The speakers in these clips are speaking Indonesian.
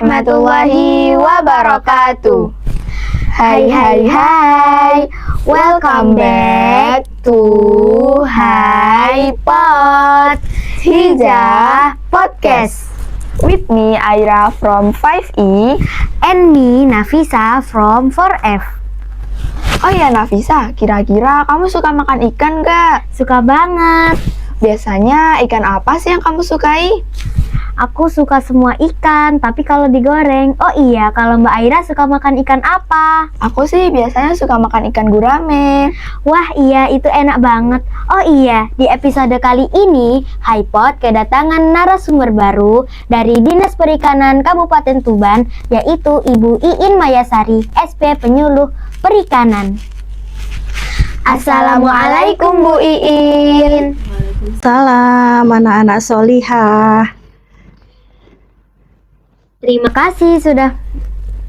warahmatullahi wabarakatuh. Hai, welcome back to HiPod Hijah Podcast. With me Aira from 5E and me Nafisa from 4F. Oh ya Nafisa, kira-kira kamu suka makan ikan gak? Suka banget. Biasanya ikan apa sih yang kamu sukai? Aku suka semua ikan, tapi kalau digoreng. Oh iya, kalau Mbak Aira suka makan ikan apa? Aku sih biasanya suka makan ikan gurame. Wah iya, itu enak banget. Oh iya, di episode kali ini HiPod kedatangan narasumber baru dari Dinas Perikanan Kabupaten Tuban, yaitu Ibu Iin Mayasari, SP Penyuluh Perikanan. Assalamualaikum Bu Iin. Salam anak-anak solihah. Terima kasih sudah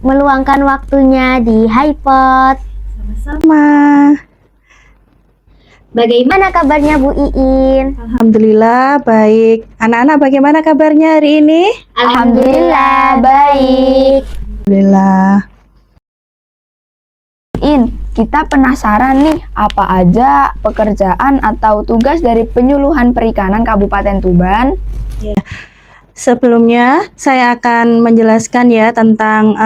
meluangkan waktunya di HiPod. Sama-sama. Bagaimana kabarnya Bu Iin? Alhamdulillah baik. Anak-anak bagaimana kabarnya hari ini? Alhamdulillah baik. Alhamdulillah. In, kita penasaran nih, apa aja pekerjaan atau tugas dari penyuluhan perikanan Kabupaten Tuban? Sebelumnya saya akan menjelaskan ya tentang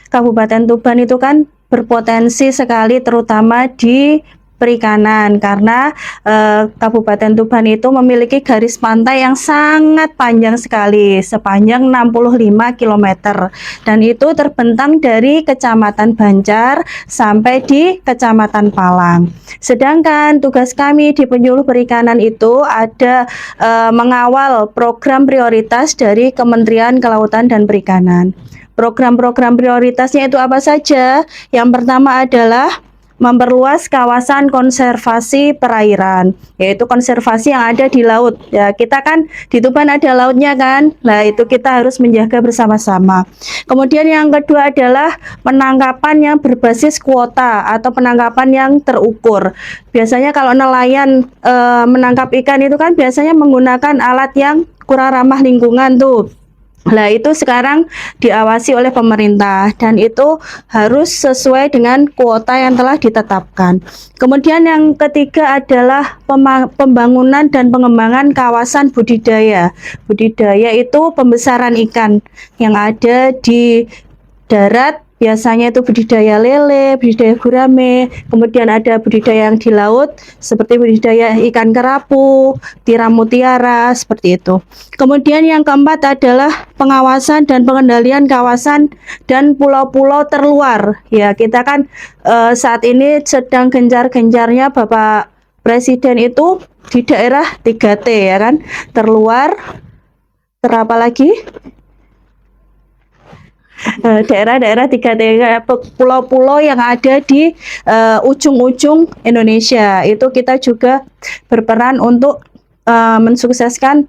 Kabupaten Tuban itu kan berpotensi sekali terutama di perikanan karena Kabupaten Tuban itu memiliki garis pantai yang sangat panjang sekali sepanjang 65 km dan itu terbentang dari Kecamatan Banjar sampai di Kecamatan Palang. Sedangkan tugas kami di penyuluh perikanan itu ada mengawal program prioritas dari Kementerian Kelautan dan Perikanan. Program-program prioritasnya itu apa saja? Yang pertama adalah memperluas kawasan konservasi perairan, yaitu konservasi yang ada di laut. Ya, kita kan di Tuban ada lautnya kan. Nah, itu kita harus menjaga bersama-sama. Kemudian yang kedua adalah penangkapan yang berbasis kuota atau penangkapan yang terukur. Biasanya kalau nelayan menangkap ikan itu kan biasanya menggunakan alat yang kurang ramah lingkungan tuh. Nah, itu sekarang diawasi oleh pemerintah dan itu harus sesuai dengan kuota yang telah ditetapkan. Kemudian yang ketiga adalah pembangunan dan pengembangan kawasan budidaya. Budidaya itu pembesaran ikan yang ada di darat. Biasanya itu budidaya lele, budidaya gurame, kemudian ada budidaya yang di laut seperti budidaya ikan kerapu, tiram mutiara, seperti itu. Kemudian yang keempat adalah pengawasan dan pengendalian kawasan dan pulau-pulau terluar. Ya, kita kan saat ini sedang gencar-gencarnya Bapak Presiden itu di daerah 3T ya kan, terluar, terapa lagi? Daerah-daerah 3T, pulau-pulau yang ada di ujung-ujung Indonesia. Itu kita juga berperan untuk mensukseskan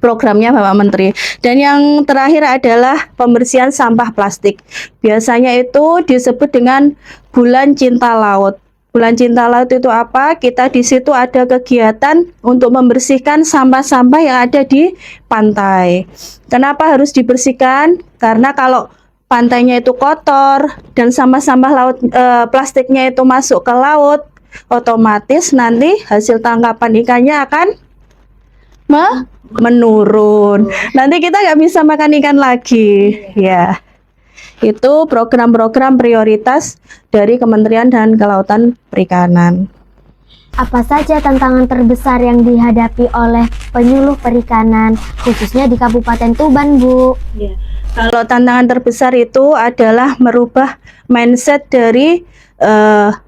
programnya Bapak Menteri. Dan yang terakhir adalah pembersihan sampah plastik. Biasanya itu disebut dengan Bulan Cinta Laut. Bulan Cinta Laut itu apa? Kita di situ ada kegiatan untuk membersihkan sampah-sampah yang ada di pantai. Kenapa harus dibersihkan? Karena kalau pantainya itu kotor dan sampah-sampah laut plastiknya itu masuk ke laut, otomatis nanti hasil tangkapan ikannya akan menurun. Nanti kita nggak bisa makan ikan lagi, ya. Itu program-program prioritas dari Kementerian dan Kelautan Perikanan. Apa saja tantangan terbesar yang dihadapi oleh penyuluh perikanan, khususnya di Kabupaten Tuban, Bu? Ya. Kalau tantangan terbesar itu adalah merubah mindset dari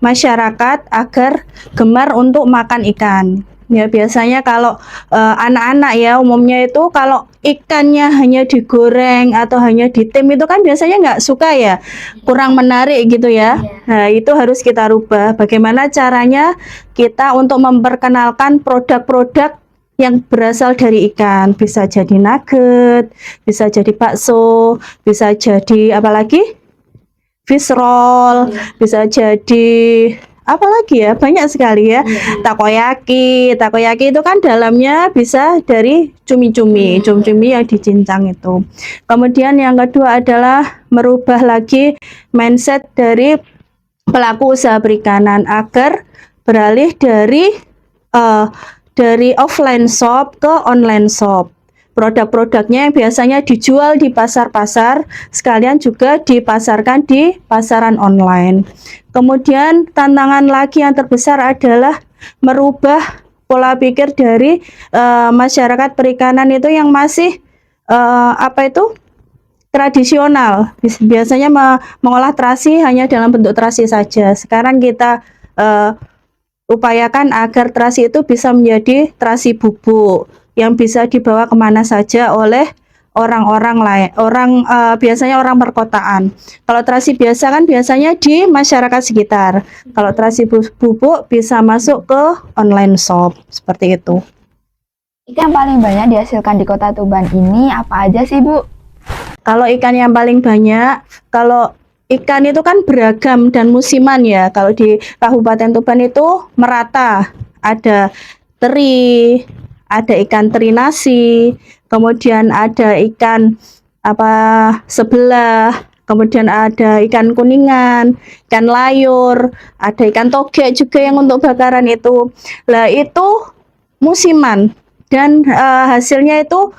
masyarakat agar gemar untuk makan ikan. Ya, biasanya kalau anak-anak ya umumnya itu kalau ikannya hanya digoreng atau hanya ditim itu kan biasanya nggak suka ya, kurang menarik gitu ya. Nah, itu harus kita rubah. Bagaimana caranya kita untuk memperkenalkan produk-produk yang berasal dari ikan, bisa jadi nugget, bisa jadi bakso, bisa jadi apa lagi? Fish roll, bisa jadi apalagi ya, banyak sekali ya. Takoyaki itu kan dalamnya bisa dari cumi-cumi yang dicincang itu. Kemudian yang kedua adalah merubah lagi mindset dari pelaku usaha perikanan agar beralih dari offline shop ke online shop. Produk-produknya yang biasanya dijual di pasar-pasar sekalian juga dipasarkan di pasaran online. Kemudian tantangan lagi yang terbesar adalah merubah pola pikir dari masyarakat perikanan itu yang masih tradisional. Biasanya mengolah terasi hanya dalam bentuk terasi saja. Sekarang kita upayakan agar terasi itu bisa menjadi terasi bubuk yang bisa dibawa kemana saja oleh orang-orang lain, biasanya orang perkotaan. Kalau terasi biasa kan biasanya di masyarakat sekitar. Kalau terasi bubuk bisa masuk ke online shop seperti itu. Ikan yang paling banyak dihasilkan di Kota Tuban ini apa aja sih, Bu? Kalau ikan yang paling banyak, kalau ikan itu kan beragam dan musiman ya. Kalau di Kabupaten Tuban itu merata, ada teri, ada ikan teri nasi, kemudian ada ikan sebelah, kemudian ada ikan kuningan, ikan layur, ada ikan toge juga yang untuk bakaran itu. Lah itu musiman dan hasilnya itu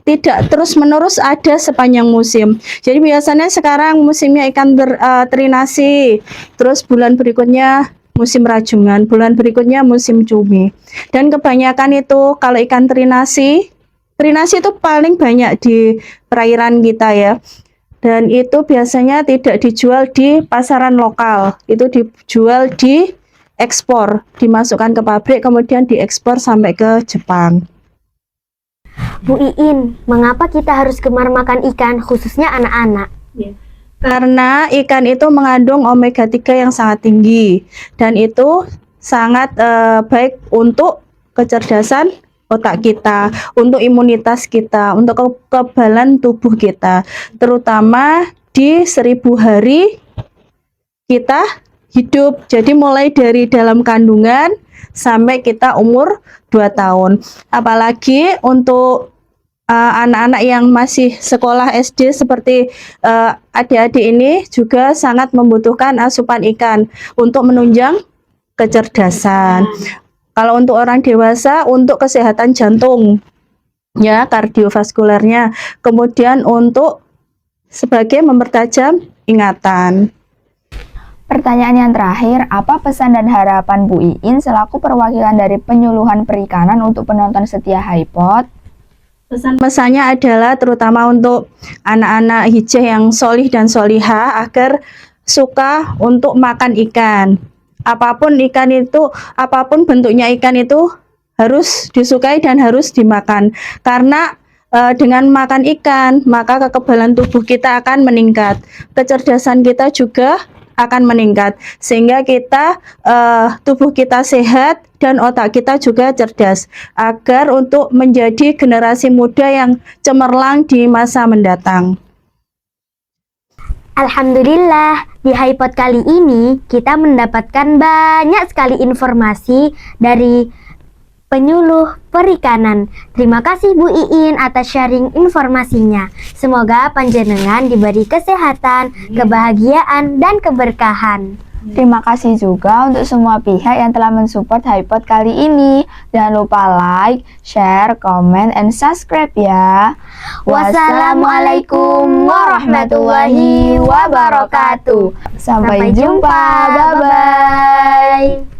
tidak terus-menerus ada sepanjang musim. Jadi biasanya sekarang musimnya ikan teri nasi, terus bulan berikutnya musim rajungan, bulan berikutnya musim cumi. Dan kebanyakan itu kalau ikan teri nasi itu paling banyak di perairan kita ya. Dan itu biasanya tidak dijual di pasaran lokal, itu dijual di ekspor, dimasukkan ke pabrik kemudian diekspor sampai ke Jepang. Bu Iin, mengapa kita harus gemar makan ikan khususnya anak-anak? Karena ikan itu mengandung omega 3 yang sangat tinggi dan itu sangat baik untuk kecerdasan otak kita, untuk imunitas kita, untuk kekebalan tubuh kita, terutama di 1000 hari kita hidup. Jadi mulai dari dalam kandungan sampai kita umur 2 tahun. Apalagi untuk anak-anak yang masih sekolah SD seperti adik-adik ini juga sangat membutuhkan asupan ikan untuk menunjang kecerdasan. Kalau untuk orang dewasa untuk kesehatan jantung ya, kardiovaskulernya, kemudian untuk sebagai mempertajam ingatan. Pertanyaan yang terakhir, apa pesan dan harapan Bu Iin selaku perwakilan dari penyuluhan perikanan untuk penonton setia HiPod? Pesan-pesannya adalah terutama untuk anak-anak hijah yang solih dan solihah agar suka untuk makan ikan. Apapun ikan itu, apapun bentuknya ikan itu harus disukai dan harus dimakan. Karena dengan makan ikan, maka kekebalan tubuh kita akan meningkat. Kecerdasan kita juga akan meningkat sehingga kita tubuh kita sehat dan otak kita juga cerdas agar untuk menjadi generasi muda yang cemerlang di masa mendatang. Alhamdulillah, di HiPod kali ini kita mendapatkan banyak sekali informasi dari penyuluh perikanan. Terima kasih Bu Iin atas sharing informasinya. Semoga panjenengan diberi kesehatan, kebahagiaan, dan keberkahan. Terima kasih juga untuk semua pihak yang telah mensupport HiPod kali ini. Jangan lupa like, share, comment, and subscribe ya. Wassalamualaikum warahmatullahi wabarakatuh. Sampai jumpa. Bye-bye.